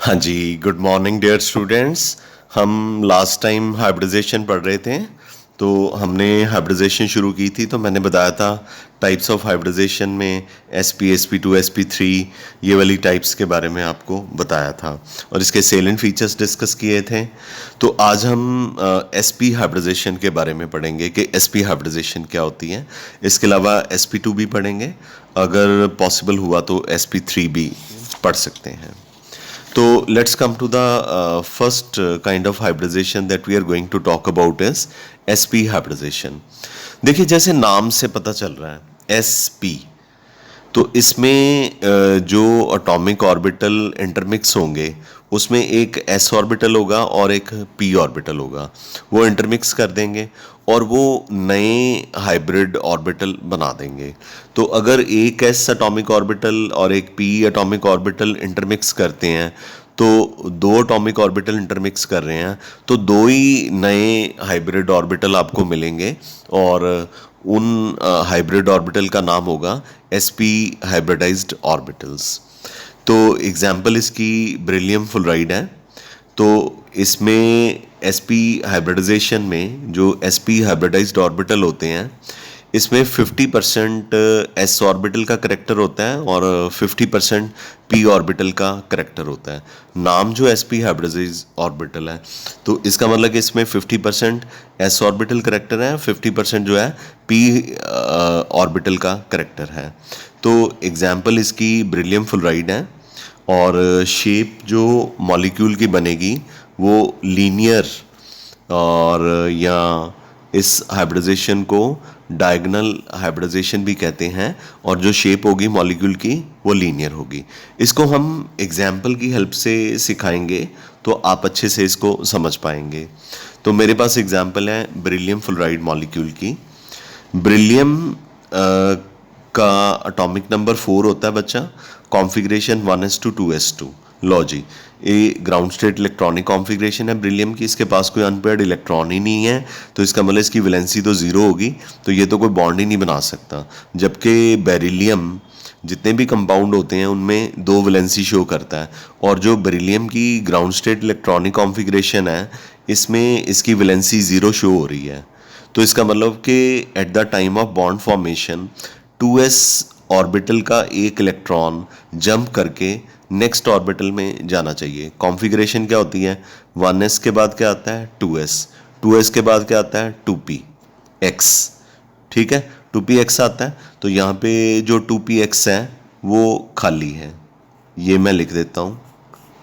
हाँ जी, good morning dear students. हम last time hybridisation पढ़ रहे थे। तो हमने हाइब्रिडाइजेशन शुरू की थी, तो मैंने बताया था टाइप्स ऑफ हाइब्रिडाइजेशन में SP, SP2, SP3 ये वाली टाइप्स के बारे में आपको बताया था और इसके सेलेंट फीचर्स डिस्कस किए थे। तो आज हम SP हाइब्रिडाइजेशन के बारे में पढ़ेंगे कि SP हाइब्रिडाइजेशन क्या होती है। इसके अलावा SP2 भी पढ़ेंगे, अगर पॉसिबल हुआ तो SP3 भी पढ़ सकते हैं। So let's come to the first kind of hybridization that we are going to talk about is SP hybridization। देखिए, जैसे नाम से पता चल रहा है SP, तो इसमें जो एटॉमिक ऑर्बिटल इंटरमिक्स होंगे उसमें एक s ऑर्बिटल होगा और एक p ऑर्बिटल होगा। वो इंटरमिक्स कर देंगे और वो नए हाइब्रिड ऑर्बिटल बना देंगे। तो अगर एक s एटॉमिक ऑर्बिटल और एक p एटॉमिक ऑर्बिटल इंटरमिक्स करते हैं, तो दो एटॉमिक ऑर्बिटल इंटरमिक्स कर रहे हैं, तो दो ही नए हाइब्रिड ऑर्बिटल आपको मिलेंगे और उन हाइब्रिड ऑर्बिटल का नाम होगा sp हाइब्रिडाइज्ड ऑर्बिटल्स। तो एग्जाम्पल इसकी बेरिलियम फ्लोराइड है। तो इसमें sp हाइब्रिडाइजेशन में जो sp हाइब्रिडाइज्ड ऑर्बिटल होते हैं, इसमें 50% s ऑर्बिटल का करेक्टर होता है और 50% p ऑर्बिटल का करेक्टर होता है। नाम जो sp हाइब्रिडाइज्ड ऑर्बिटल है, तो इसका मतलब कि इसमें 50% s ऑर्बिटल करेक्टर है, 50% जो है p ऑर्बिटल का करेक्टर है। तो एग्जाम्पल इसकी बेरिलियम फ्लोराइड है और शेप जो मॉलिक्यूल की बनेगी वो लीनियर, और या इस हाइब्रिडाइजेशन को डायगोनल हाइब्रिडाइजेशन भी कहते हैं, और जो शेप होगी मॉलिक्यूल की वो लीनियर होगी। इसको हम एग्जाम्पल की हेल्प से सिखाएंगे तो आप अच्छे से इसको समझ पाएंगे। तो मेरे पास एग्जाम्पल है बेरिलियम फ्लोराइड मॉलिक्यूल की। बेरिलियम का एटॉमिक नंबर 4 होता है बच्चा, कॉन्फ़िगरेशन 1s2 2s2। लो जी, ये ग्राउंड स्टेट इलेक्ट्रॉनिक कॉन्फ़िगरेशन है बेरिलियम की, इसके पास कोई अनपेयर्ड इलेक्ट्रॉन ही नहीं है, तो इसका मतलब इसकी वैलेंसी तो ज़ीरो होगी, तो ये तो कोई बॉन्ड ही नहीं बना सकता। जबकि बेरिलियम जितने भी कंपाउंड होते हैं उनमें दो वैलेंसी शो करता है, और जो बेरिलियम की ग्राउंड स्टेट इलेक्ट्रॉनिक कॉन्फ़िगरेशन है इसमें इसकी वैलेंसी ज़ीरो शो हो रही है। तो इसका मतलब कि at the time of bond formation 2s orbital का एक इलेक्ट्रॉन जंप करके नेक्स्ट ऑर्बिटल में जाना चाहिए। कॉन्फ़िगरेशन क्या होती है, 1s के बाद क्या आता है 2s, 2s के बाद क्या आता है 2px, ठीक है, 2px आता है। तो यहाँ पे जो 2px है वो खाली है, ये मैं लिख देता हूँ,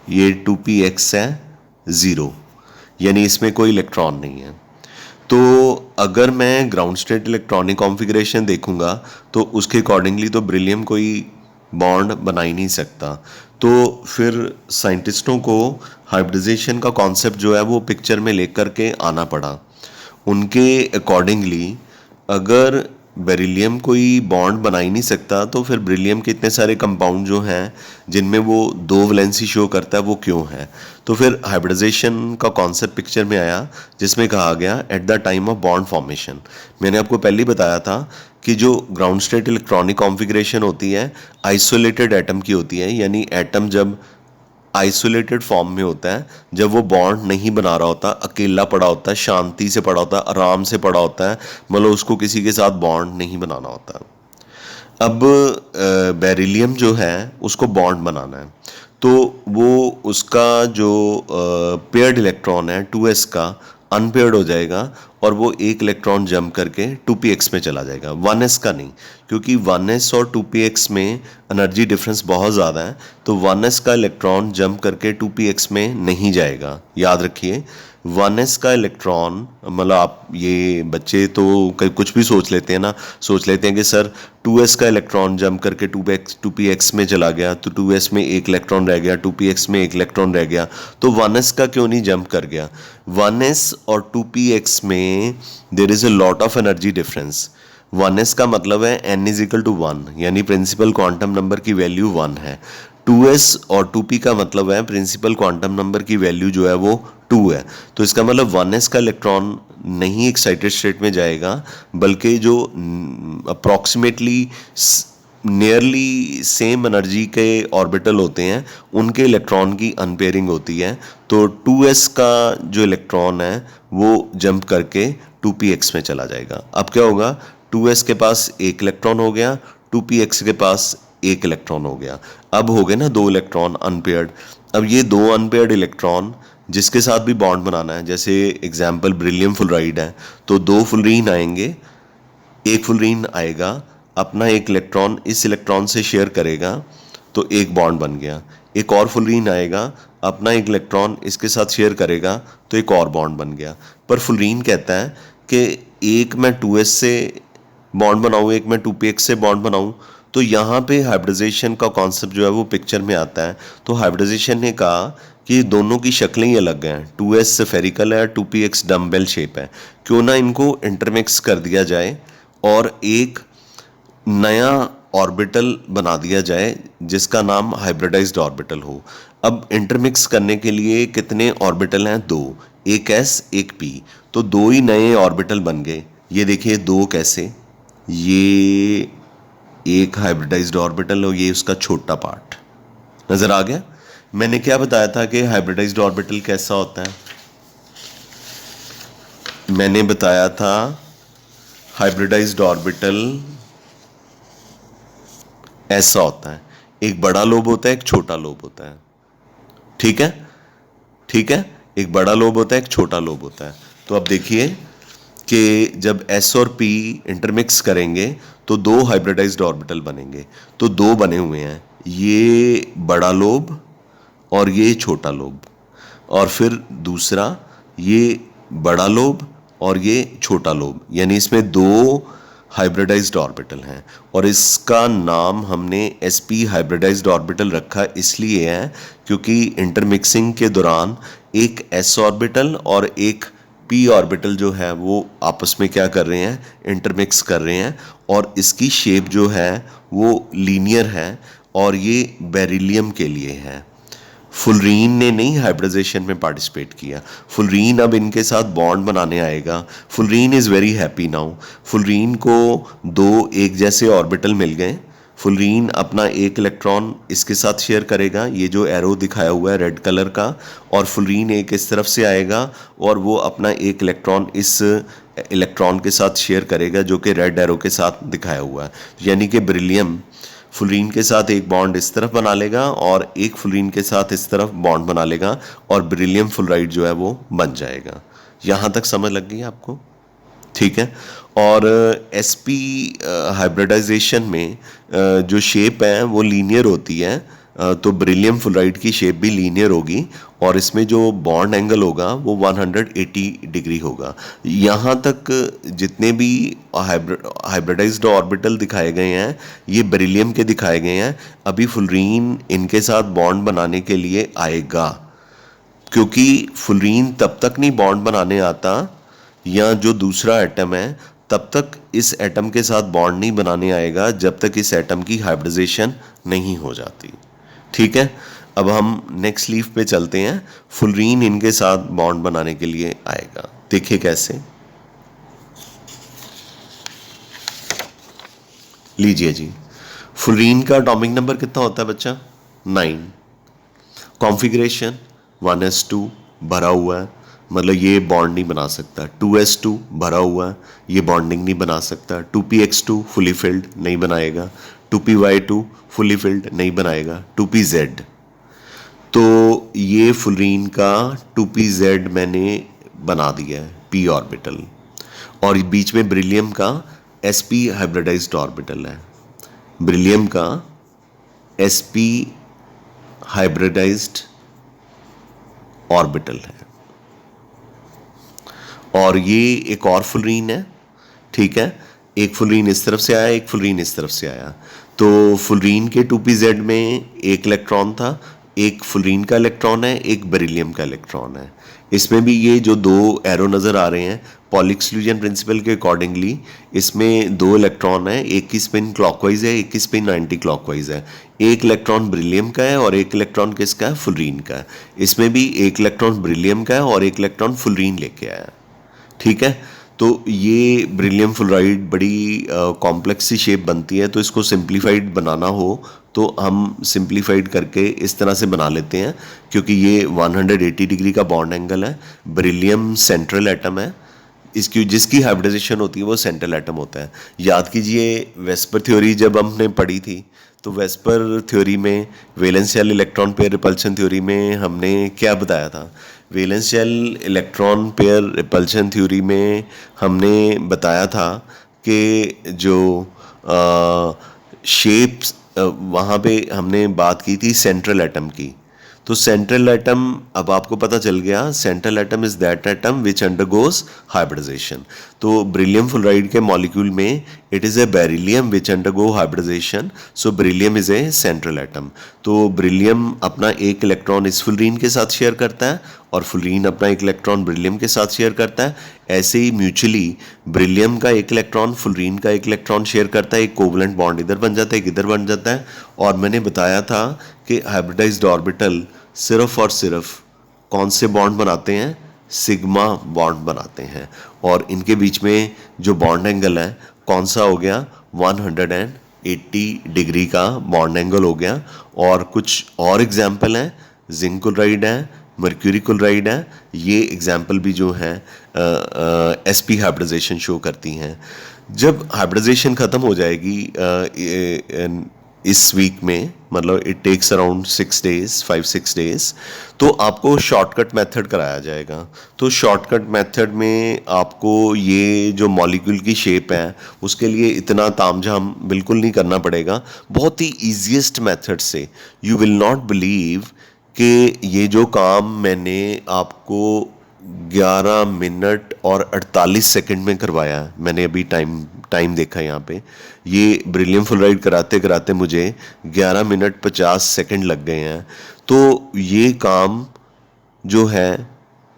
ये 2px है ज़ीरो, यानी इसमें कोई इलेक्ट्रॉन नहीं है। तो अगर मैं ग्राउंड स्टेट इलेक्ट्रॉनिक कॉन्फ़िगरेशन देखूंगा तो उसके अकॉर्डिंगली तो बेरिलियम कोई बॉन्ड बना ही नहीं सकता। तो फिर साइंटिस्टों को हाइब्रिडाइजेशन का कॉन्सेप्ट जो है वो पिक्चर में लेकर के आना पड़ा। उनके अकॉर्डिंगली अगर बेरिलियम कोई बॉन्ड बना ही नहीं सकता, तो फिर बेरिलियम के इतने सारे कंपाउंड जो हैं जिनमें वो दो वैलेंसी शो करता है वो क्यों है। तो फिर हाइब्रिडाइजेशन का कॉन्सेप्ट पिक्चर में आया, जिसमें कहा गया at the time of bond formation. मैंने आपको पहले ही बताया था कि जो ग्राउंड स्टेट इलेक्ट्रॉनिक कॉन्फ़िगरेशन होती है आइसोलेटेड एटम की होती है, यानी एटम जब आइसोलेटेड फॉर्म में होता है, जब वो बॉन्ड नहीं बना रहा होता, अकेला पड़ा होता है, शांति से पड़ा होता है, आराम से पड़ा होता है, मतलब उसको किसी के साथ बॉन्ड नहीं बनाना होता। अब बेरिलियम जो है उसको बॉन्ड बनाना है, तो वो उसका जो पेयर्ड इलेक्ट्रॉन है 2s का अनपेयर्ड हो जाएगा और वो एक इलेक्ट्रॉन जंप करके 2px में चला जाएगा, 1s का नहीं, क्योंकि 1s और 2px में एनर्जी डिफरेंस बहुत ज़्यादा है। तो 1s का इलेक्ट्रॉन जंप करके 2px में नहीं जाएगा, याद रखिए। 1s का इलेक्ट्रॉन, मतलब आप ये बच्चे तो कुछ भी सोच लेते हैं ना, सोच लेते हैं कि सर 2s का इलेक्ट्रॉन जंप करके 2px में चला गया, तो 2s में एक इलेक्ट्रॉन रह गया, 2px में एक इलेक्ट्रॉन रह गया, तो 1s का क्यों नहीं जंप कर गया। 1s और 2px में there is a lot of energy difference. 1s का मतलब है n इज इक्वल टू 1, यानी प्रिंसिपल क्वांटम नंबर की वैल्यू 1 है। 2s और 2p का मतलब है प्रिंसिपल क्वांटम नंबर की वैल्यू जो है वो 2 है। तो इसका मतलब 1s का इलेक्ट्रॉन नहीं एक्साइटेड स्टेट में जाएगा, बल्कि जो अप्रॉक्सीमेटली नियरली सेम एनर्जी के ऑर्बिटल होते हैं, उनके इलेक्ट्रॉन की अनपेयरिंग होती है। तो 2s का जो इलेक्ट्रॉन है वो जंप करके 2px में चला जाएगा। अब क्या होगा, 2s के पास एक इलेक्ट्रॉन हो गया, 2px के पास एक इलेक्ट्रॉन हो गया। अब हो गए ना दो इलेक्ट्रॉन अनपेयर्ड। अब ये दो अनपेयर्ड इलेक्ट्रॉन जिसके साथ भी बॉन्ड बनाना है, जैसे एग्जाम्पल बेरिलियम फुलराइड है, तो दो फुलरीन आएंगे, एक फुलरीन आएगा, अपना एक इलेक्ट्रॉन इस इलेक्ट्रॉन से शेयर करेगा, तो एक बॉन्ड बन गया। एक और फुलरीन आएगा, अपना एक इलेक्ट्रॉन इसके साथ शेयर करेगा, तो एक और बॉन्ड बन गया। पर फुलरीन कहता है कि एक मैं 2s से बॉन्ड बनाऊँ, एक मैं 2px से बॉन्ड बनाऊँ। तो यहाँ पे हाइब्रिडाइजेशन का कॉन्सेप्ट जो है वो पिक्चर में आता है। तो हाइब्रिडाइजेशन ने कहा कि दोनों की शक्लें ही अलग हैं, 2s स्फेरिकल है, 2px डम्बेल शेप है, क्यों ना इनको इंटरमिक्स कर दिया जाए और एक नया ऑर्बिटल बना दिया जाए जिसका नाम हाइब्रिडाइज्ड ऑर्बिटल हो। अब इंटरमिक्स करने के लिए कितने ऑर्बिटल हैं? दो, एक s एक p, तो दो ही नए ऑर्बिटल बन गए। ये देखिए दो कैसे, ये एक हाइब्रिडाइज्ड ऑर्बिटल और ये उसका छोटा पार्ट नजर आ गया। मैंने क्या बताया था कि हाइब्रिडाइज्ड ऑर्बिटल कैसा होता है? मैंने बताया था हाइब्रिडाइज्ड ऑर्बिटल ऐसा होता है, एक बड़ा लोब होता है, एक छोटा लोब होता है। ठीक है, ठीक है, एक बड़ा लोब होता है, एक छोटा लोब होता है। तो अब देखिए कि जब s और p इंटरमिक्स करेंगे तो दो हाइब्रिडाइज्ड ऑर्बिटल बनेंगे। तो दो बने हुए हैं, ये बड़ा लोब और ये छोटा लोब, और फिर दूसरा ये बड़ा लोब और ये छोटा लोब, यानी इसमें दो हाइब्रिडाइज्ड ऑर्बिटल हैं। और इसका नाम हमने sp हाइब्रिडाइज्ड ऑर्बिटल रखा इसलिए है क्योंकि इंटरमिक्सिंग के दौरान एक s ऑर्बिटल और एक p ऑर्बिटल जो है वो आपस में क्या कर रहे हैं, इंटरमिक्स कर रहे हैं, और इसकी शेप जो है वो लीनियर है, और ये बेरिलियम के लिए है। फुलरीन ने नहीं हाइब्रिडाइजेशन में पार्टिसिपेट किया। फुलरीन अब इनके साथ बॉन्ड बनाने आएगा। Fullerene is very happy now. Fullerene को दो एक जैसे ऑर्बिटल मिल गए। फुलरीन अपना एक इलेक्ट्रॉन इसके साथ शेयर करेगा, ये जो एरो दिखाया हुआ है रेड कलर का, और फुलरीन एक इस तरफ से आएगा और वो अपना एक इलेक्ट्रॉन इस इलेक्ट्रॉन के साथ शेयर करेगा जो कि रेड एरो के साथ दिखाया हुआ है। यानी कि बेरिलियम फुलरीन के साथ एक बॉन्ड इस तरफ बना लेगा और एक फुलरीन के साथ इस तरफ बॉन्ड बना लेगा, और बेरिलियम फुलराइड जो है वो बन जाएगा। यहाँ तक समझ लग गई आपको? ठीक है। और sp हाइब्रिडाइजेशन में जो शेप है वो लीनियर होती है, तो बेरिलियम फुलराइड की शेप भी लीनियर होगी, और इसमें जो बॉन्ड एंगल होगा वो 180 डिग्री होगा। यहाँ तक जितने भी हाइब्रिडाइज्ड ऑर्बिटल दिखाए गए हैं ये बेरिलियम के दिखाए गए हैं। अभी फुलरीन इनके साथ बॉन्ड बनाने के लिए आएगा, क्योंकि फुलरीन तब तक नहीं बॉन्ड बनाने आता, या जो दूसरा एटम है तब तक इस एटम के साथ बॉन्ड नहीं बनाने आएगा जब तक इस एटम की हाइब्रिडाइजेशन नहीं हो जाती। ठीक है, अब हम नेक्स्ट लीफ पे चलते हैं। फुलरीन इनके साथ बॉन्ड बनाने के लिए आएगा, देखिए कैसे। लीजिए जी, फुलरीन का एटॉमिक नंबर कितना होता है बच्चा? 9। कॉन्फ़िगरेशन 1s2 भरा हुआ है, मतलब ये बॉन्ड नहीं बना सकता। 2s2 भरा हुआ है, ये बॉन्डिंग नहीं बना सकता। 2px2 फुली फिल्ड नहीं बनाएगा। 2py2 फुली फिल्ड नहीं बनाएगा। 2pz, तो ये फुलरीन का 2pz मैंने बना दिया है, p ऑर्बिटल, और बीच में बेरिलियम का sp हाइब्रिडाइज्ड ऑर्बिटल है। बेरिलियम का sp हाइब्रिडाइज्ड ऑर्बिटल है, और ये एक और फुलरीन है। ठीक है, एक फुलरीन इस तरफ से आया, एक फुलरीन इस तरफ से आया। तो फुलरीन के 2pz में एक इलेक्ट्रॉन था, एक फुलरीन का इलेक्ट्रॉन है, एक बेरिलियम का इलेक्ट्रॉन है। इसमें भी ये जो दो एरो नज़र आ रहे हैं, पॉली एक्सक्लूजन प्रिंसिपल के अकॉर्डिंगली इसमें दो इलेक्ट्रॉन है, एक की स्पिन क्लॉकवाइज है, एक की स्पिन एंटी क्लॉकवाइज है। एक इलेक्ट्रॉन बेरिलियम का है और एक इलेक्ट्रॉन किसका है? फुलरीन का है। इसमें भी एक इलेक्ट्रॉन बेरिलियम का है और एक इलेक्ट्रॉन फुलरीन लेके आया। ठीक है, तो ये बेरिलियम फ्लोराइड बड़ी कॉम्प्लेक्स सी शेप बनती है, तो इसको सिंप्लीफाइड बनाना हो तो हम सिंप्लीफाइड करके इस तरह से बना लेते हैं, क्योंकि ये 180 डिग्री का बॉन्ड एंगल है। बेरिलियम सेंट्रल एटम है, इसकी जिसकी हाइब्रिडाइजेशन होती है वो सेंट्रल एटम होता है। याद कीजिए वेस्पर थ्योरी जब हमने पढ़ी थी, तो वेस्पर थ्योरी में valence shell electron pair repulsion theory में हमने क्या बताया था? Valence shell electron pair repulsion theory में हमने बताया था कि जो शेप्स वहाँ पे हमने बात की थी सेंट्रल एटम की। तो सेंट्रल एटम, अब आपको पता चल गया, central atom is that atom which undergoes hybridization. तो बेरिलियम फ्लोराइड के मॉलिक्यूल में it is a beryllium which undergo hybridization, so beryllium is a central atom. तो बेरिलियम अपना एक इलेक्ट्रॉन इस फुलरीन के साथ शेयर करता है और फुलरीन अपना एक इलेक्ट्रॉन बेरिलियम के साथ शेयर करता है। ऐसे ही म्यूचुअली बेरिलियम का एक इलेक्ट्रॉन फुलरीन का एक इलेक्ट्रॉन शेयर करता है, एक कोवलेंट बॉन्ड इधर बन जाता है, एक इधर बन जाता है। और मैंने बताया था कि हाइब्रिडाइज्ड ऑर्बिटल सिर्फ और सिर्फ कौन से बॉन्ड बनाते हैं? सिग्मा बॉन्ड बनाते हैं। और इनके बीच में जो बॉन्ड एंगल है कौन सा हो गया? 180 डिग्री का बॉन्ड एंगल हो गया। और कुछ और एग्जाम्पल हैं, जिंक क्लोराइड है, मर्क्यूरी क्लोराइड है, ये एग्जाम्पल भी जो हैं sp हाइब्रिडाइजेशन शो करती हैं। जब हाइब्रिडाइजेशन ख़त्म हो जाएगी इस वीक में, मतलब it takes around 6 days, 5-6 days, तो आपको शॉर्टकट मेथड कराया जाएगा। तो शॉर्टकट मेथड में आपको ये जो मॉलिक्यूल की शेप है उसके लिए इतना तामझाम बिल्कुल नहीं करना पड़ेगा। बहुत ही ईजीएस्ट मेथड से, यू विल नॉट बिलीव कि ये जो काम मैंने आपको 11 मिनट और 48 सेकंड में करवाया, मैंने अभी टाइम देखा यहाँ पे, ये बेरिलियम फ्लोराइड कराते कराते मुझे 11 मिनट 50 सेकंड लग गए हैं। तो ये काम जो है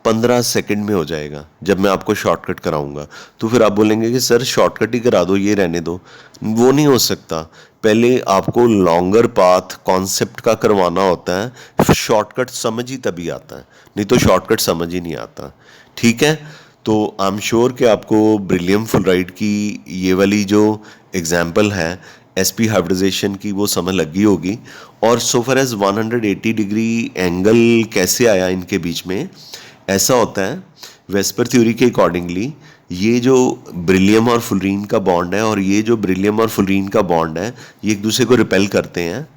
15 सेकंड में हो जाएगा जब मैं आपको शॉर्टकट कराऊंगा। तो फिर आप बोलेंगे कि सर शॉर्टकट ही करा दो, ये रहने दो। वो नहीं हो सकता, पहले आपको लॉन्गर पाथ कॉन्सेप्ट का करवाना होता है, फिर शॉर्टकट समझ ही तभी आता है, नहीं तो शॉर्टकट समझ ही नहीं आता। ठीक है, तो आई एम श्योर कि आपको बेरिलियम फ्लोराइड की ये वाली जो एग्जाम्पल है sp हाइब्रिडाइजेशन की वो समझ लगी होगी। और सो फार एज 180 डिग्री एंगल कैसे आया इनके बीच में, ऐसा होता है वेस्पर थ्योरी के अकॉर्डिंगली, ये जो बेरिलियम और फुलरीन का बॉन्ड है और ये जो बेरिलियम और फुलरीन का बॉन्ड है, ये एक दूसरे को रिपेल करते हैं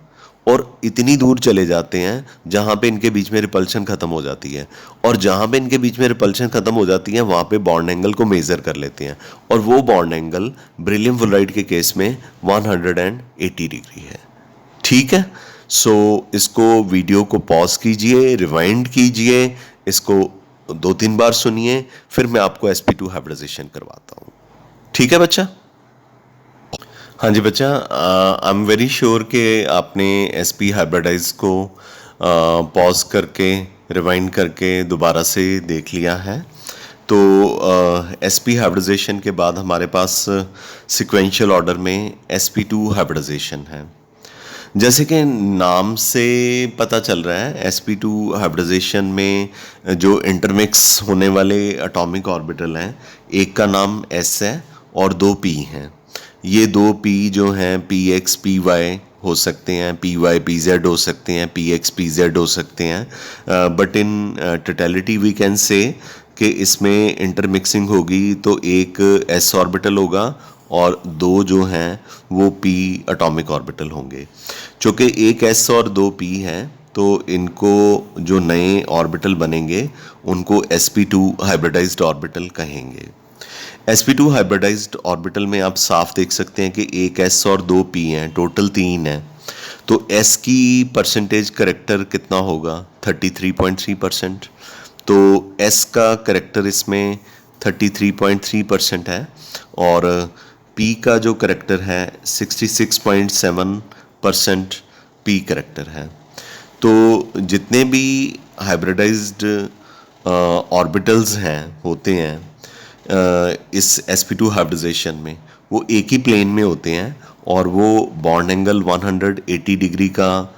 और इतनी दूर चले जाते हैं जहाँ पे इनके बीच में रिपल्शन ख़त्म हो जाती है। और जहाँ पे इनके बीच में रिपल्शन ख़त्म हो जाती है वहाँ पे बॉन्ड एंगल को मेज़र कर लेते हैं, और वो बॉन्ड एंगल बेरिलियम फ्लोराइड के केस में 180 डिग्री है। ठीक है, सो इसको वीडियो को पॉज कीजिए, रिवाइंड कीजिए, इसको 2-3 बार सुनिए, फिर मैं आपको sp2 हाइब्रिडाइजेशन करवाता हूँ। ठीक है बच्चा? हाँ जी बच्चा, आई एम वेरी श्योर कि आपने sp हाइब्रिडाइज को पॉज करके रिवाइंड करके दोबारा से देख लिया है। तो sp हाइब्रिडाइजेशन के बाद हमारे पास सिक्वेंशियल ऑर्डर में sp2 हाइब्रिडाइजेशन है। जैसे कि नाम से पता चल रहा है, sp2 हाइब्रिडाइजेशन में जो इंटरमिक्स होने वाले एटॉमिक ऑर्बिटल हैं, एक का नाम s है और 2 p हैं। ये 2 p जो हैं px py हो सकते हैं, py pz हो सकते हैं, px pz हो सकते हैं, but in totality we can say कि इसमें इंटरमिक्सिंग होगी तो एक s ऑर्बिटल होगा और 2 जो हैं वो p एटॉमिक ऑर्बिटल होंगे। चूँकि एक s और 2 p हैं तो इनको जो नए ऑर्बिटल बनेंगे उनको sp2 हाइब्रिडाइज्ड ऑर्बिटल कहेंगे। sp2 हाइब्रिडाइज्ड ऑर्बिटल में आप साफ देख सकते हैं कि एक s और 2 p हैं, टोटल 3 हैं। तो s की परसेंटेज करेक्टर कितना होगा? 33.3%। तो s का करेक्टर इसमें 33.3% है और p का जो करेक्टर है 66.7% p करेक्टर है। तो जितने भी हाइब्रिडाइज्ड ऑर्बिटल्स हैं होते हैं इस sp2 हाइब्रिडाइजेशन में, वो एक ही प्लेन में होते हैं और वो बॉन्ड एंगल 180 डिग्री का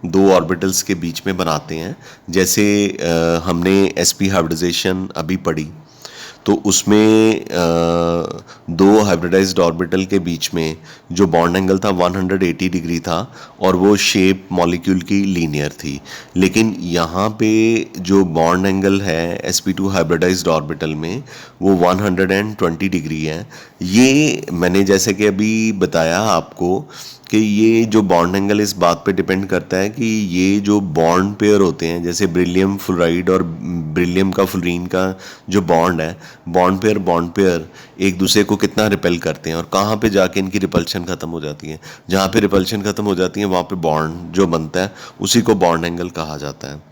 2 ऑर्बिटल्स के बीच में बनाते हैं, जैसे हमने sp हाइब्रिडाइजेशन अभी पढ़ी। तो उसमें दो हाइब्रिडाइज्ड ऑर्बिटल के बीच में जो बॉन्ड एंगल था 180 डिग्री था और वो शेप मॉलिक्यूल की लीनियर थी। लेकिन यहाँ पे जो बॉन्ड एंगल है sp2 हाइब्रिडाइज्ड ऑर्बिटल में वो 120 डिग्री है। ये मैंने जैसे कि अभी बताया आपको कि ये जो बॉन्ड एंगल इस बात पे डिपेंड करता है कि ये जो बॉन्ड पेयर होते हैं, जैसे बेरिलियम फ्लोराइड और बेरिलियम का फ्लोरीन का जो बॉन्ड है, बॉन्ड पेयर एक दूसरे को कितना रिपेल करते हैं और कहाँ पे जाके इनकी रिपल्शन खत्म हो जाती है। जहाँ पे रिपल्शन खत्म हो जाती है वहाँ पे बॉन्ड जो बनता है उसी को बॉन्ड एंगल कहा जाता है।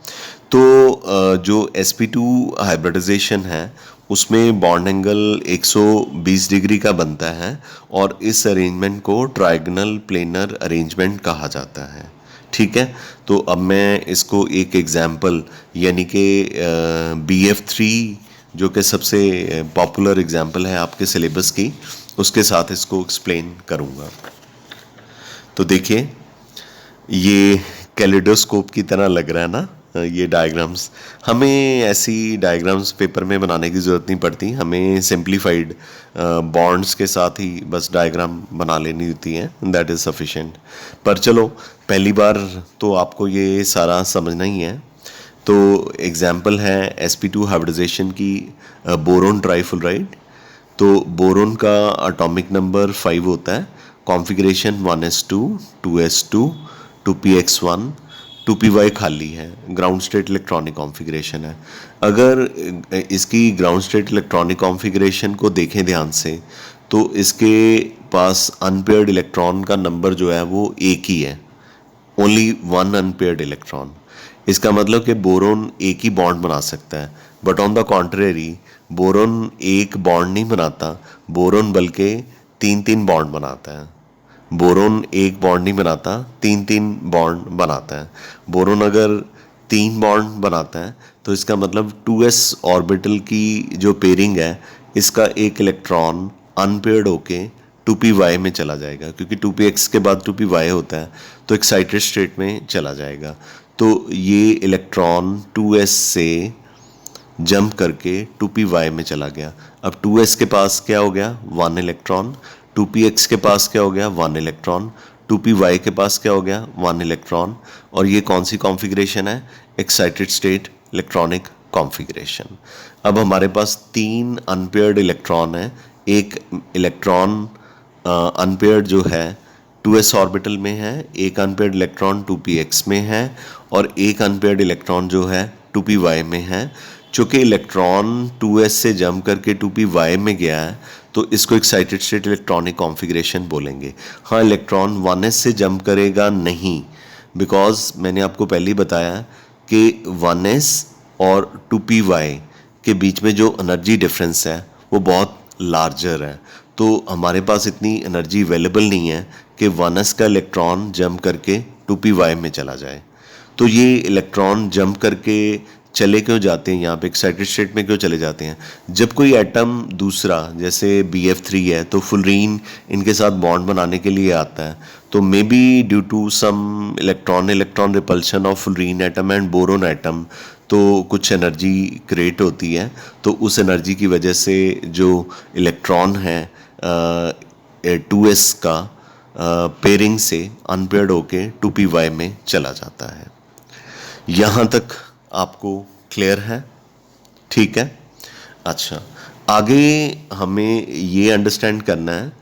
तो जो sp2 हाइब्रिडाइजेशन है उसमें बॉन्ड एंगल 120 डिग्री का बनता है और इस अरेंजमेंट को ट्रायगोनल प्लेनर अरेंजमेंट कहा जाता है। ठीक है, तो अब मैं इसको एक एग्जांपल यानी कि BF3 जो कि सबसे पॉपुलर एग्जांपल है आपके सिलेबस की, उसके साथ इसको एक्सप्लेन करूँगा। तो देखिए, ये कैलिडोस्कोप की तरह लग रहा है ना ये डायग्राम्स। हमें ऐसी डायग्राम्स पेपर में बनाने की ज़रूरत नहीं पड़ती, हमें सिंप्लीफाइड बॉन्ड्स के साथ ही बस डायग्राम बना लेनी होती है, दैट इज़ सफिशिएंट। पर चलो, पहली बार तो आपको ये सारा समझना ही है। तो एग्जाम्पल है sp2 हाइब्रिडाइजेशन की बोरोन ट्राइफ्लोराइड। तो बोरोन का एटॉमिक नंबर 5 होता है, configuration 1s2 2s2 2px1 2py खाली है, ग्राउंड स्टेट इलेक्ट्रॉनिक कॉन्फ़िगरेशन है। अगर इसकी ग्राउंड स्टेट इलेक्ट्रॉनिक कॉन्फ़िगरेशन को देखें ध्यान से तो इसके पास अनपेयर्ड इलेक्ट्रॉन का नंबर जो है वो एक ही है, ओनली वन अनपेयर्ड इलेक्ट्रॉन। इसका मतलब कि बोरोन एक ही बॉन्ड बना सकता है, but on the contrary boron एक बॉन्ड नहीं बनाता, बोरोन बल्कि 3-3 बॉन्ड बनाता है। बोरोन एक बॉन्ड नहीं बनाता, 3-3 बॉन्ड बनाता है। बोरोन अगर 3 बॉन्ड बनाता है तो इसका मतलब 2s ऑर्बिटल की जो पेयरिंग है, इसका एक इलेक्ट्रॉन अनपेयर्ड होके 2py में चला जाएगा, क्योंकि 2px के बाद 2py होता है तो एक्साइटेड स्टेट में चला जाएगा। तो ये इलेक्ट्रॉन 2s से जंप करके 2py में चला गया। अब 2s के पास क्या हो गया, 1 इलेक्ट्रॉन, 2px के पास क्या हो गया, 1 इलेक्ट्रॉन, 2py के पास क्या हो गया, 1 इलेक्ट्रॉन। और ये कौन सी कॉन्फ़िगरेशन है, एक्साइटेड स्टेट इलेक्ट्रॉनिक कॉन्फ़िगरेशन। अब हमारे पास 3 अनपेयर्ड इलेक्ट्रॉन है। एक इलेक्ट्रॉन अनपेयर्ड जो है 2s ऑर्बिटल में है, एक अनपेयर्ड इलेक्ट्रॉन 2px में है और एक अनपेयर्ड इलेक्ट्रॉन जो है 2py में है। चूँकि इलेक्ट्रॉन 2s से जंप करके 2py में गया है तो इसको एक्साइटेड स्टेट इलेक्ट्रॉनिक कॉन्फ़िगरेशन बोलेंगे। हाँ, इलेक्ट्रॉन 1s से जंप करेगा नहीं, बिकॉज मैंने आपको पहले ही बताया कि 1s और 2py के बीच में जो एनर्जी डिफरेंस है वो बहुत लार्जर है। तो हमारे पास इतनी एनर्जी अवेलेबल नहीं है कि 1s का इलेक्ट्रॉन जंप करके 2py में चला जाए। तो ये इलेक्ट्रॉन जंप करके चले क्यों जाते हैं, यहाँ पे एक्साइटेड स्टेट में क्यों चले जाते हैं। जब कोई एटम दूसरा जैसे BF3 है तो फ्लोरीन इनके साथ बॉन्ड बनाने के लिए आता है, तो maybe due to some electron repulsion of fluorine atom and boron atom, तो कुछ एनर्जी क्रिएट होती है। तो उस एनर्जी की वजह से जो इलेक्ट्रॉन है 2s का पेयरिंग से अनपेयर्ड होके 2py में चला जाता है। यहाँ तक आपको क्लियर है, ठीक है। अच्छा, आगे हमें ये अंडरस्टैंड करना है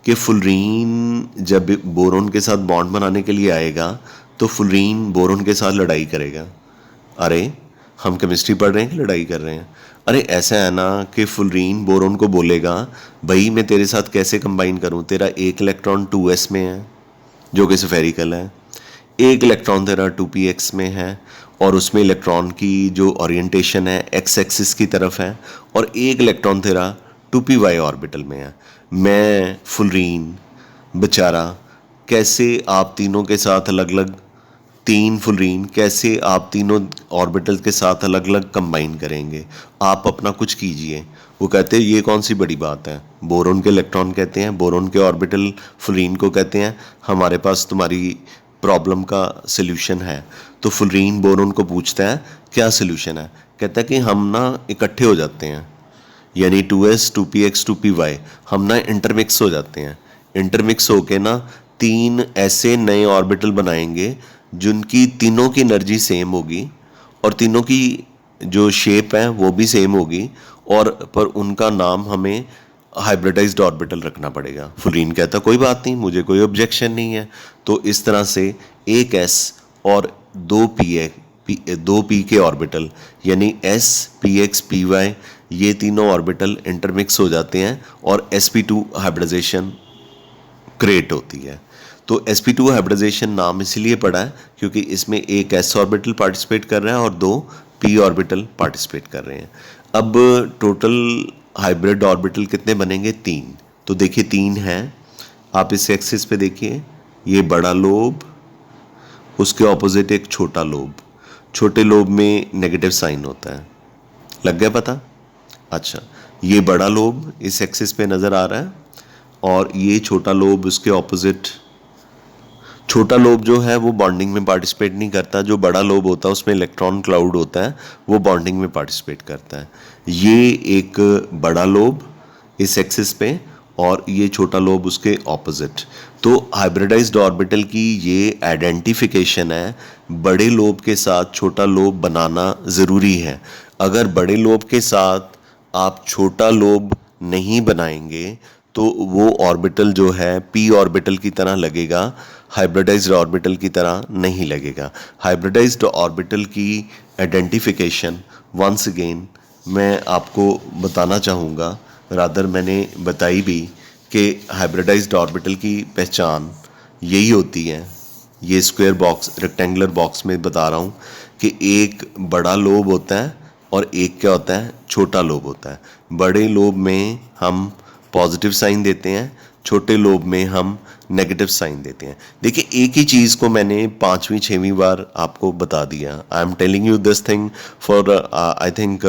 कि फ्लोरीन जब बोरोन के साथ बॉन्ड बनाने के लिए आएगा तो फ्लोरीन बोरोन के साथ लड़ाई करेगा। अरे हम केमिस्ट्री पढ़ रहे हैं कि लड़ाई कर रहे हैं। अरे ऐसा है ना कि फ्लोरीन बोरोन को बोलेगा, भाई मैं तेरे साथ कैसे कंबाइन करूं, तेरा एक इलेक्ट्रॉन 2s में है जो कि स्फेरिकल है, एक इलेक्ट्रॉन तेरा 2px में है और उसमें इलेक्ट्रॉन की जो ओरिएंटेशन है x एक्सिस की तरफ है, और एक इलेक्ट्रॉन तेरा 2py ऑर्बिटल में है। मैं फ्लोरीन बेचारा कैसे आप तीनों के साथ अलग अलग, 3 फ्लोरीन कैसे आप तीनों ऑर्बिटल के साथ अलग अलग कंबाइन करेंगे, आप अपना कुछ कीजिए। वो कहते हैं ये कौन सी बड़ी बात है, बोरोन के इलेक्ट्रॉन कहते हैं, बोरोन के ऑर्बिटल फ्लोरीन को कहते हैं हमारे पास तुम्हारी प्रॉब्लम का सल्यूशन है। तो फ्लोरीन बोरोन को पूछता है क्या सल्यूशन है, कहता है कि हम ना इकट्ठे हो जाते हैं, यानी 2s 2px 2py हम ना इंटरमिक्स हो जाते हैं। इंटरमिक्स होके ना तीन ऐसे नए ऑर्बिटल बनाएंगे जिनकी तीनों की एनर्जी सेम होगी और तीनों की जो शेप है वो भी सेम होगी, और पर उनका नाम हमें हाइब्रिडाइज्ड ऑर्बिटल रखना पड़ेगा। फुलीन कहता कोई बात नहीं, मुझे कोई ऑब्जेक्शन नहीं है। तो इस तरह से एक s और दो p के ऑर्बिटल यानी s px py ये तीनों ऑर्बिटल इंटरमिक्स हो जाते हैं और sp2 हाइब्रिडाइजेशन क्रिएट होती है। तो sp2 हाइब्रिडाइजेशन नाम इसलिए पड़ा है क्योंकि इसमें एक s ऑर्बिटल पार्टिसिपेट कर रहा है और दो p ऑर्बिटल पार्टिसिपेट कर रहे हैं। अब टोटल हाइब्रिड ऑर्बिटल कितने बनेंगे? 3। तो देखिए 3 हैं। आप इस एक्सिस पे देखिए, ये बड़ा लोब, उसके ऑपोजिट एक छोटा लोब। छोटे लोब में नेगेटिव साइन होता है। लग गया पता? अच्छा, ये बड़ा लोब इस एक्सिस पे नज़र आ रहा है और ये छोटा लोब उसके ऑपोजिट। छोटा लोब जो है वो बॉन्डिंग में पार्टिसिपेट नहीं करता, जो बड़ा लोब होता है उसमें इलेक्ट्रॉन क्लाउड होता है, वो बॉन्डिंग में पार्टिसिपेट करता है। ये एक बड़ा लोब इस एक्सिस पे और ये छोटा लोब उसके ऑपोजिट। तो हाइब्रिडाइज्ड ऑर्बिटल की ये आइडेंटिफिकेशन है, बड़े लोब के साथ छोटा लोब बनाना ज़रूरी है। अगर बड़े लोब के साथ आप छोटा लोब नहीं बनाएंगे तो वो ऑर्बिटल जो है p ऑर्बिटल की तरह लगेगा, हाइब्रिडाइज्ड ऑर्बिटल की तरह नहीं लगेगा। हाइब्रिडाइज्ड ऑर्बिटल की आइडेंटिफिकेशन वंस अगेन मैं आपको बताना चाहूँगा, रादर मैंने बताई भी कि हाइब्रिडाइज्ड ऑर्बिटल की पहचान यही होती है। ये स्क्वायर बॉक्स रेक्टेंगुलर बॉक्स में बता रहा हूँ कि एक बड़ा लोब होता है और एक क्या होता है? छोटा लोब होता है। बड़े लोब में हम पॉजिटिव साइन देते हैं, छोटे लोब में हम नेगेटिव साइन देते हैं। देखिए एक ही चीज़ को मैंने 5वीं 6वीं बार आपको बता दिया। I am telling you this thing for I think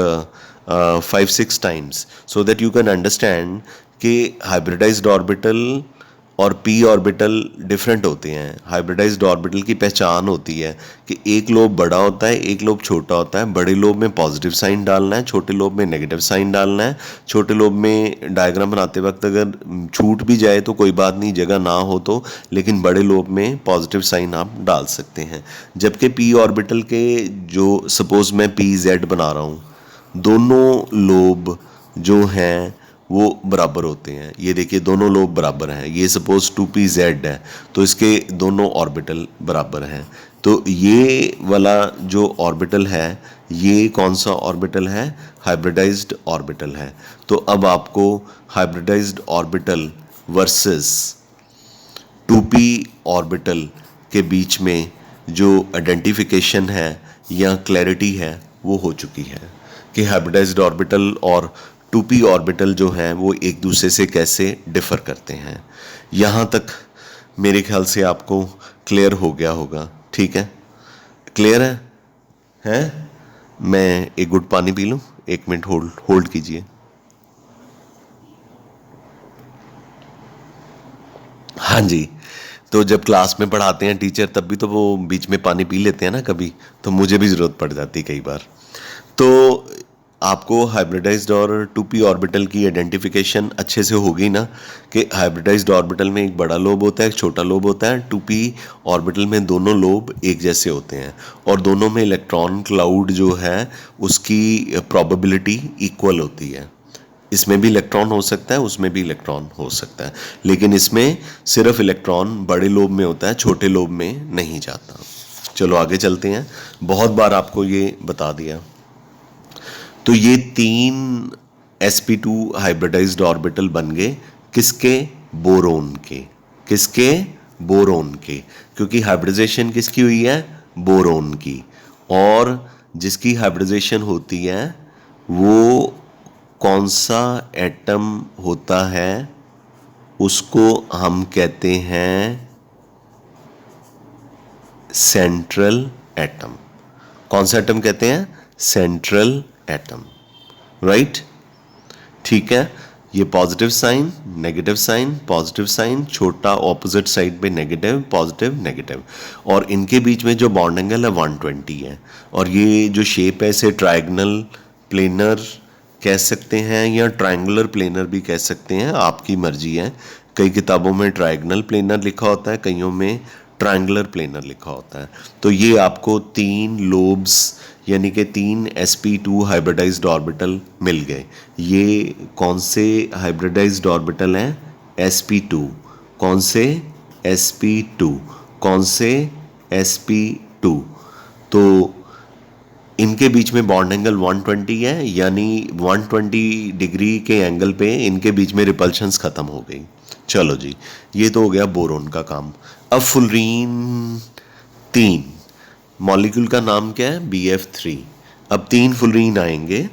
5-6 times so that you can understand कि हाइब्रिडाइज्ड ऑर्बिटल और p ऑर्बिटल डिफरेंट होते हैं। हाइब्रिडाइज्ड ऑर्बिटल की पहचान होती है कि एक लोब बड़ा होता है, एक लोब छोटा होता है। बड़े लोब में पॉजिटिव साइन डालना है, छोटे लोब में नेगेटिव साइन डालना है। छोटे लोब में डायग्राम बनाते वक्त अगर छूट भी जाए तो कोई बात नहीं, जगह ना हो तो, लेकिन बड़े लोब में पॉजिटिव साइन आप डाल सकते हैं। जबकि p ऑर्बिटल के जो सपोज मैं pz बना रहा हूँ, दोनों लोब जो हैं वो बराबर होते हैं। ये देखिए दोनों लोब बराबर हैं। ये सपोज 2pz है तो इसके दोनों ऑर्बिटल बराबर हैं। तो ये वाला जो ऑर्बिटल है ये कौन सा ऑर्बिटल है? हाइब्रिडाइज्ड ऑर्बिटल है। तो अब आपको hybridised orbital versus 2p orbital के बीच में जो आइडेंटिफिकेशन है या क्लैरिटी है वो हो चुकी है कि हाइब्रिडाइज्ड ऑर्बिटल और 2p ऑर्बिटल जो हैं वो एक दूसरे से कैसे डिफ़र करते हैं। यहाँ तक मेरे ख्याल से आपको क्लियर हो गया होगा। ठीक है, क्लियर है? हैं? मैं एक गुट पानी पी लूँ? 1 मिनट होल्ड कीजिए। हाँ जी, तो जब क्लास में पढ़ाते हैं टीचर तब भी तो वो बीच में पानी पी लेते हैं ना कभी, तो मुझे भी ज़रूरत पड़ जाती है कई बार। तो आपको हाइब्रिडाइज्ड और 2p ऑर्बिटल की आइडेंटिफिकेशन अच्छे से होगी ना कि हाइब्रिडाइज्ड ऑर्बिटल में एक बड़ा लोब होता है, एक छोटा लोब होता है। 2p ऑर्बिटल में दोनों लोब एक जैसे होते हैं और दोनों में इलेक्ट्रॉन क्लाउड जो है उसकी प्रोबेबिलिटी इक्वल होती है। इसमें भी इलेक्ट्रॉन हो सकता है, उसमें भी इलेक्ट्रॉन हो सकता है, लेकिन इसमें सिर्फ इलेक्ट्रॉन बड़े लोब में होता है, छोटे लोब में नहीं जाता। चलो आगे चलते हैं। बहुत बार आपको ये बता दिया। तो ये 3 sp2 हाइब्रिडाइज्ड ऑर्बिटल बन गए किसके? बोरोन के। किसके? बोरोन के, क्योंकि हाइब्रिडाइजेशन किसकी हुई है? बोरोन की। और जिसकी हाइब्रिडाइजेशन होती है वो कौन सा एटम होता है? उसको हम कहते हैं सेंट्रल एटम। कौन सा एटम कहते हैं? Central atom, right? ठीक है, ये positive sign, negative sign, positive sign, छोटा ऑपोजिट साइड पे नेगेटिव, पॉजिटिव, नेगेटिव, और इनके बीच में जो बॉन्ड एंगल है 120 है। और ये जो शेप है इसे ट्रायगनल प्लेनर कह सकते हैं या ट्रायंगुलर प्लेनर भी कह सकते हैं, आपकी मर्जी है। कई किताबों में ट्रायंगल प्लेनर लिखा होता है, कईयों में ट्रायंगुलर प्लेनर लिखा होता है। तो ये आपको 3 लोब्स यानी कि 3 sp2 हाइब्रिडाइज्ड ऑर्बिटल मिल गए। ये कौन से हाइब्रिडाइज्ड ऑर्बिटल हैं? sp2। कौन से? sp2। कौन से? sp2। तो इनके बीच में बॉन्ड एंगल 120 है, यानी 120 डिग्री के एंगल पे इनके बीच में रिपल्शंस ख़त्म हो गई। चलो जी, ये तो हो गया बोरोन का काम। अब फुलरीन 3 मॉलिक्यूल का नाम क्या है? BF3। अब 3 फुलरीन आएंगे।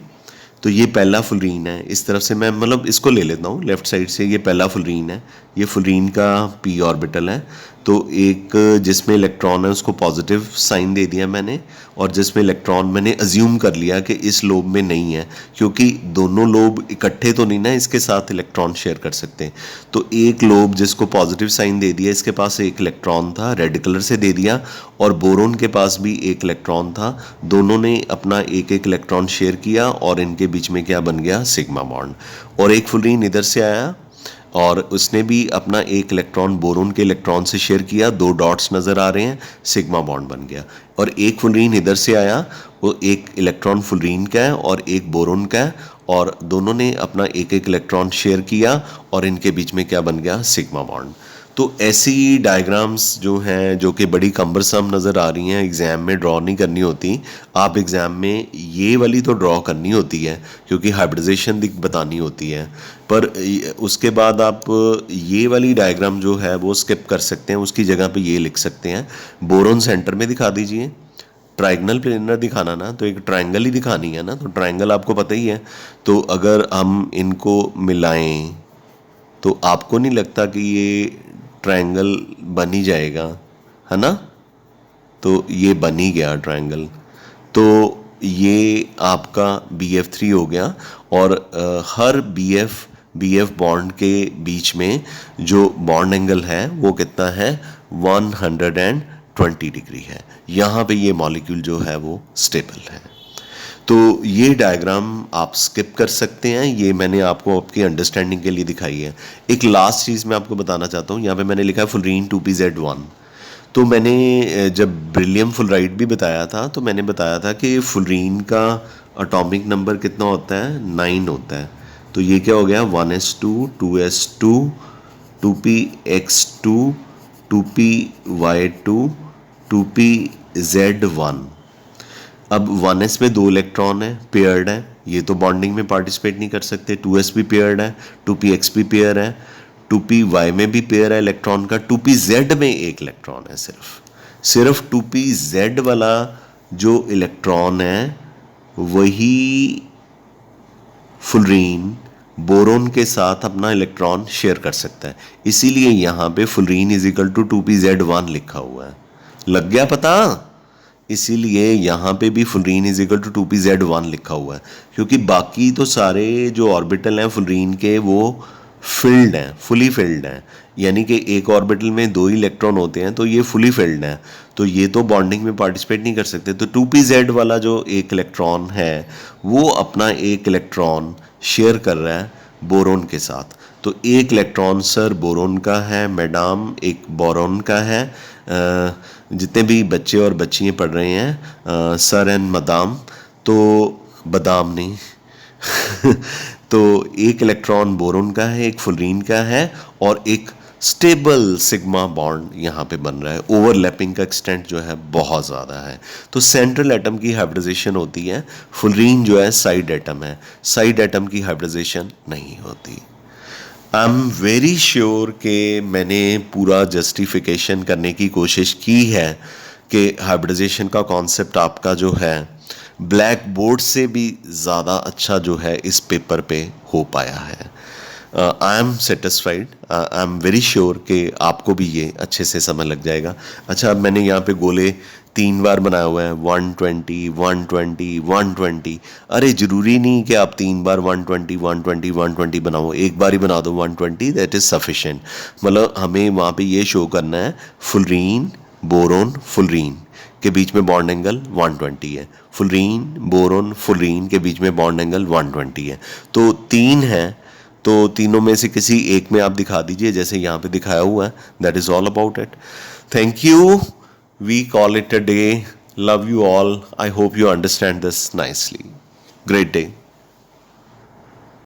तो ये पहला फुलरीन है, इस तरफ से मैं मतलब इसको ले लेता हूँ लेफ्ट साइड से। ये पहला फुलरीन है, ये फुलरीन का p ऑर्बिटल है। तो एक जिसमें इलेक्ट्रॉन है उसको पॉजिटिव साइन दे दिया मैंने, और जिसमें इलेक्ट्रॉन मैंने अज्यूम कर लिया कि इस लोब में नहीं है, क्योंकि दोनों लोब इकट्ठे तो नहीं ना इसके साथ इलेक्ट्रॉन शेयर कर सकते हैं। तो एक लोब जिसको पॉजिटिव साइन दे दिया, इसके पास एक इलेक्ट्रॉन था, रेड कलर से दे दिया, और बोरोन के पास भी एक इलेक्ट्रॉन था। दोनों ने अपना एक एक इलेक्ट्रॉन शेयर किया और इनके बीच में क्या बन गया? Sigma bond. और एक फुलरीन इधर से आया और उसने भी अपना एक इलेक्ट्रॉन बोरोन के इलेक्ट्रॉन से शेयर किया, 2 डॉट्स नज़र आ रहे हैं, सिग्मा बॉन्ड बन गया। और एक फुलरीन इधर से आया, वो एक इलेक्ट्रॉन फुलरीन का है और एक बोरोन का है, और दोनों ने अपना एक एक इलेक्ट्रॉन शेयर किया और इनके बीच में क्या बन गया? Sigma bond. तो ऐसी डायग्राम्स जो हैं, जो कि बड़ी कम्बरसम नज़र आ रही हैं, एग्ज़ाम में ड्रॉ नहीं करनी होती। आप एग्ज़ाम में ये वाली तो ड्रॉ करनी होती है क्योंकि हाइब्रिडाइजेशन बतानी होती है, पर उसके बाद आप ये वाली डायग्राम जो है वो स्किप कर सकते हैं, उसकी जगह पे ये लिख सकते हैं। बोरोन सेंटर में दिखा दीजिए। ट्रायंगल प्लेनर दिखाना ना, तो एक ट्रायंगल ही दिखानी है ना, तो ट्रायंगल आपको पता ही है। तो अगर हम इनको मिलाएं तो आपको नहीं लगता कि ये ट्रायंगल बन ही जाएगा, है ना? तो ये बन ही गया ट्रायंगल। तो ये आपका BF3 हो गया। और हर BF बॉन्ड के बीच में जो बॉन्ड एंगल है वो कितना है? 120 डिग्री है। यहाँ पे ये मॉलिक्यूल जो है वो स्टेबल है। तो ये डायग्राम आप स्किप कर सकते हैं, ये मैंने आपको आपकी अंडरस्टैंडिंग के लिए दिखाई है। एक लास्ट चीज़ मैं आपको बताना चाहता हूँ, यहाँ पे मैंने लिखा है फुलरीन 2pZ1। तो मैंने जब बेरिलियम फुलराइड भी बताया था तो मैंने बताया था कि फुलरीन का एटॉमिक नंबर कितना होता है? 9 होता है। तो ये क्या हो गया? 1s2 2s2 2px2 2py2 2pz1। अब 1s में 2 इलेक्ट्रॉन है, पेयर्ड है, ये तो बॉन्डिंग में पार्टिसिपेट नहीं कर सकते। 2s भी पेयर्ड है, 2px भी पेयर है, 2py में भी पेयर है इलेक्ट्रॉन का, 2pz में एक इलेक्ट्रॉन है। सिर्फ 2pz वाला जो इलेक्ट्रॉन है वही फुलरीन बोरोन के साथ अपना इलेक्ट्रॉन शेयर कर सकता है। इसीलिए यहाँ पे fullerene is equal to 2pz1 लिखा हुआ है। लग गया पता? इसीलिए यहाँ पे भी fullerene is equal to 2pz1 लिखा हुआ है, क्योंकि बाकी तो सारे जो ऑर्बिटल हैं फुलरीन के वो फिल्ड हैं, फुली फिल्ड हैं। यानी कि एक ऑर्बिटल में 2 इलेक्ट्रॉन होते हैं, तो ये फुली फिल्ड हैं, तो ये तो बॉन्डिंग में पार्टिसिपेट नहीं कर सकते। तो 2pz वाला जो एक इलेक्ट्रॉन है वो अपना एक इलेक्ट्रॉन शेयर कर रहा है बोरोन के साथ। तो एक इलेक्ट्रॉन सर बोरोन का है, मैडम एक बोरोन का है। जितने भी बच्चे और बच्चियाँ पढ़ रहे हैं, सर एंड मदाम, तो बादाम नहीं तो एक इलेक्ट्रॉन बोरोन का है, एक फुलरीन का है, और एक स्टेबल सिग्मा बॉन्ड यहाँ पे बन रहा है। ओवरलैपिंग का एक्सटेंट जो है बहुत ज़्यादा है। तो सेंट्रल एटम की हाइब्रिडाइजेशन होती है, फुलरीन जो है साइड एटम है, साइड एटम की हाइब्रिडाइजेशन नहीं होती। आई एम वेरी श्योर कि मैंने पूरा जस्टिफिकेशन करने की कोशिश की है कि हाइब्रिडाइजेशन का कॉन्सेप्ट आपका जो है ब्लैक बोर्ड से भी ज़्यादा अच्छा जो है इस पेपर पे हो पाया है। I am satisfied, I am very sure कि आपको भी ये अच्छे से समझ लग जाएगा। अच्छा, अब मैंने यहाँ पे गोले 3 बार बनाया हुआ है, 120 120 120। अरे ज़रूरी नहीं कि आप 3 बार 120 120 120 बनाओ, एक बार ही बना दो 120, दैट इज़ सफिशेंट। मतलब हमें वहाँ पे ये शो करना है फुलरीन बोरोन फुलरीन, के बीच में बॉन्ड एंगल 120 है, फ्लोरीन बोरोन फ्लोरीन के बीच में बॉन्ड एंगल 120 है। तो 3 है, तो तीनों में से किसी एक में आप दिखा दीजिए जैसे यहाँ पे दिखाया हुआ है। That is all about it. Thank you, we call it a day. Love you all, I hope you understand this nicely. Great day.